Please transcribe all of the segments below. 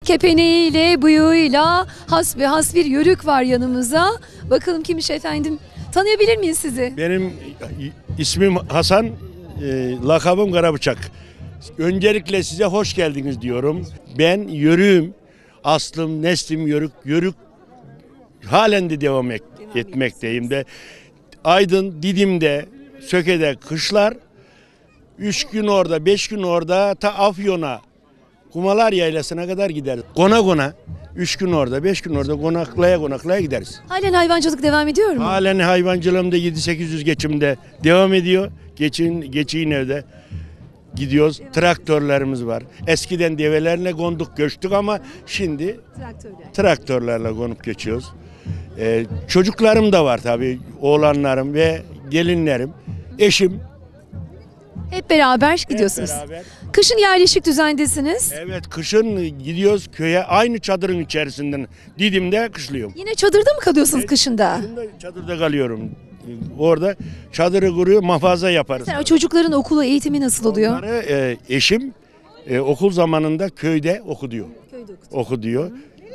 Kepeneğiyle, bıyığıyla has bir yörük var yanımıza. Bakalım kimmiş efendim? Tanıyabilir miyiz sizi? Benim ismim Hasan, lakabım Karabıçak. Öncelikle size hoş geldiniz diyorum. Ben yörüğüm, aslım, neslim yörük. Yörük halen de devam etmekteyim de. Aydın, Didim'de, Söke'de kışlar, 3 gün orada, 5 gün orada, ta Afyon'a, Kumalar Yaylası'na kadar gideriz. Kona, 3 gün orada, 5 gün orada konaklaya gideriz. Halen hayvancılık devam ediyor mu? Halen hayvancılığımda 7-800 geçimde devam ediyor. Geçiğin evde gidiyoruz. Traktörlerimiz var. Eskiden develerle konduk göçtük ama şimdi traktörlerle konup geçiyoruz. Çocuklarım da var tabii. Oğlanlarım ve gelinlerim. Eşim. Hep beraber gidiyorsunuz. Hep beraber. Kışın yerleşik düzendesiniz. Evet, kışın gidiyoruz köye, aynı çadırın içerisinden. Didim'de kışlıyorum. Yine çadırda mı kalıyorsunuz kışında? Kışında çadırda kalıyorum. Orada çadırı kuruyor, muhafaza yaparız. Mesela çocukların okulu, eğitimi nasıl oluyor? Onları, eşim okul zamanında köyde oku diyor.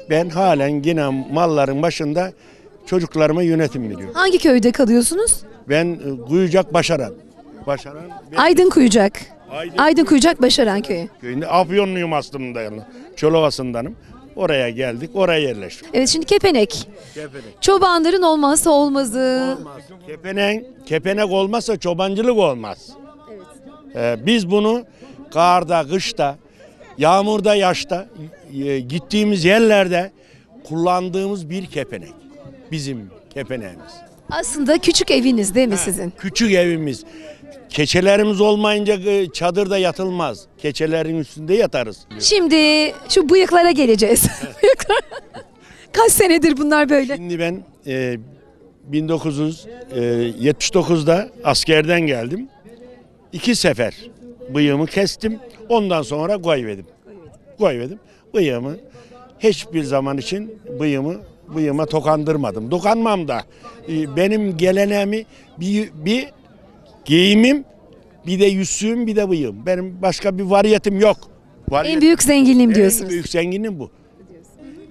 Ben halen yine malların başında çocuklarıma yönetim veriyorum. Hangi köyde kalıyorsunuz? Ben Kuyucak Başaran. Aydın Kuyucak. Aydın Kuyucak Başaran köyü. Köyünde Afyonluyum aslında yani. Çolovasındanım. Oraya geldik, oraya yerleştik. Evet, şimdi kepenek. Çobanların olmazsa olmazı. Kepenek olmazsa çobancılık olmaz. Biz bunu karda, kışta, yağmurda, yaşta gittiğimiz yerlerde kullandığımız bir kepenek. Bizim kepeneğimiz. Aslında küçük eviniz değil mi sizin? Küçük evimiz. Keçelerimiz olmayınca çadırda yatılmaz. Keçelerin üstünde yatarız. Şimdi şu bıyıklara geleceğiz. Kaç senedir bunlar böyle? Şimdi ben 1979'da askerden geldim. 2 sefer bıyığımı kestim. Ondan sonra koyverdim. Bıyığımı hiçbir zaman için bıyığıma dokandırmadım. Dokanmam da. Benim geleneğimi bir giyimim, bir de yüzüğüm, bir de bıyığım. Benim başka bir variyetim yok. En büyük zenginliğim diyorsunuz. En büyük zenginim bu.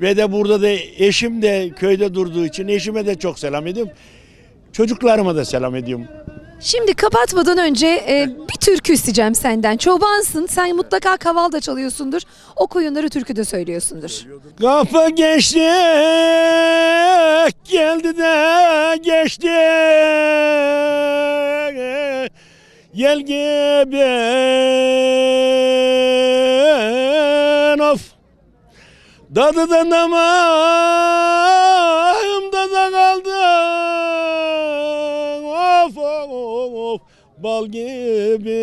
Ve de burada da eşim de köyde durduğu için eşime de çok selam ediyorum. Çocuklarıma da selam ediyorum. Şimdi kapatmadan önce bir türkü isteyeceğim senden. Çobansın, sen mutlaka kaval da çalıyorsundur. O koyunları türkü de söylüyorsundur. Kapı geçti, geldi de geçti. Gel gibi of. Dadı da namağımda da kaldı. Of of bal gibi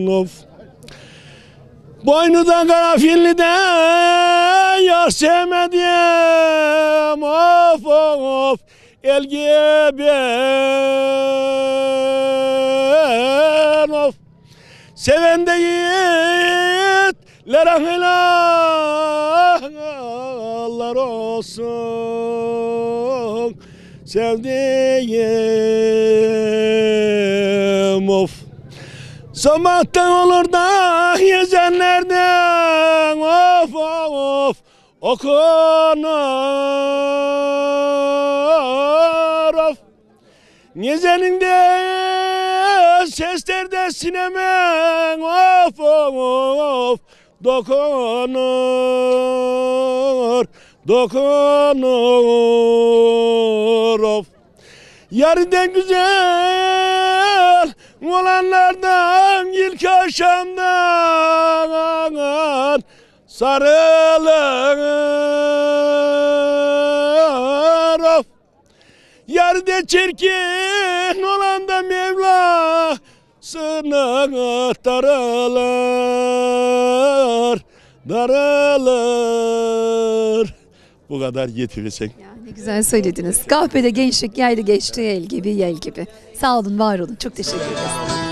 of. Boynudan karanfilli de yar sevmedim. Of of el gibi of. Seven de yiğitlere helal olsun. Sevdiğim of. Sabahtan olur da gezenlerden of of okunur of. Gezenin de seslerde sinemen of of dokunur of. Yariden güzel olanlardan ilk akşamdan sarılır of. Yaride çirkin olan da Mevlasına darılır. Bu kadar yetirsek. Ne güzel söylediniz. Kahvede gençlik geldi geçti, el gibi yel gibi. Sağ olun, var olun. Çok teşekkür ederiz.